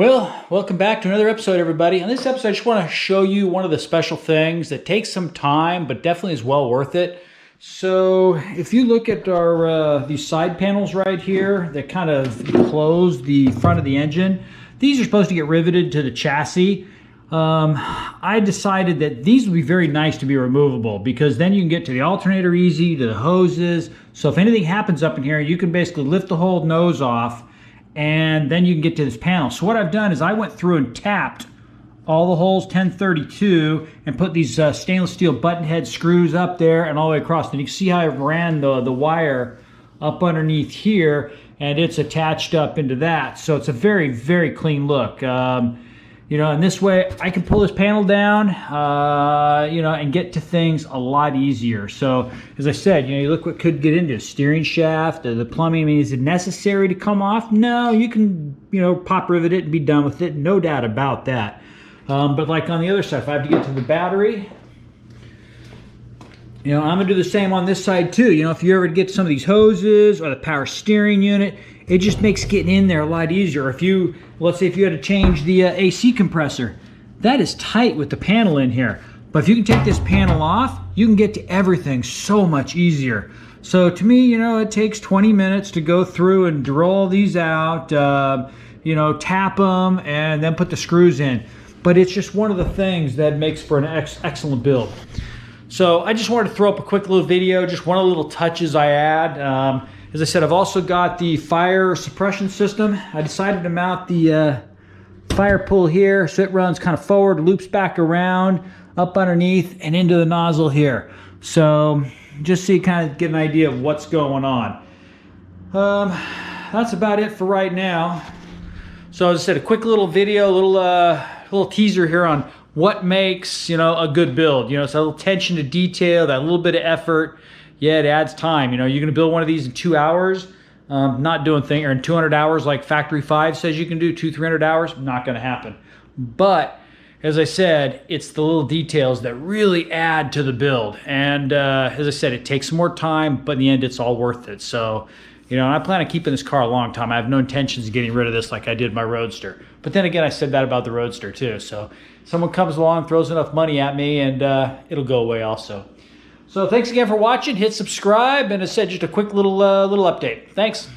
Well, welcome back to another episode, everybody. On this episode, I just want to show you one of the special things that takes some time, but definitely is well worth it. So if you look at our these side panels right here that kind of close the front of the engine, these are supposed to get riveted to the chassis. I decided that these would be very nice to be removable because then you can get to the alternator easy, to the hoses. So if anything happens up in here, you can basically lift the whole nose off and then you can get to this panel. So what I've done is I went through and tapped all the holes 1032 and put these stainless steel button head screws up there and all the way across. And you can see how I ran the wire up underneath here, and it's attached up into that. So it's a very, very clean look. You know, and this way I can pull this panel down, you know, and get to things a lot easier. So, as I said, you know, you look what could get into the steering shaft, the plumbing. I mean, is it necessary to come off? No, you can, you know, pop rivet it and be done with it. No doubt about that. But like on the other side, if I have to get to the battery, you know, I'm gonna do the same on this side too. You know, if you ever get some of these hoses or the power steering unit, it just makes getting in there a lot easier. If you, let's say if you had to change the AC compressor, that is tight with the panel in here. But if you can take this panel off, you can get to everything so much easier. So to me, you know, it takes 20 minutes to go through and drill all these out, you know, tap them and then put the screws in. But it's just one of the things that makes for an excellent build. So I just wanted to throw up a quick little video, just one of the little touches I add. As I said, I've also got the fire suppression system. I decided to mount the fire pull here so it runs kind of forward, loops back around, up underneath, and into the nozzle here. So just so you kind of get an idea of what's going on. That's about it for right now. So as I said, a quick little video, little teaser here on what makes, you know, a good build. You know, it's a little attention to detail, that little bit of effort. Yeah, it adds time. You know, you're gonna build one of these in 2 hours, not doing thing, or in 200 hours like Factory 5 says you can do, 200-300 hours, not gonna happen. But as I said, it's the little details that really add to the build. And as I said, it takes some more time, but in the end, it's all worth it. So, you know, and I plan on keeping this car a long time. I have no intentions of getting rid of this like I did my Roadster. But then again, I said that about the Roadster too. So someone comes along, throws enough money at me, and it'll go away also. So thanks again for watching. Hit subscribe, and as I said, just a quick little update. Thanks.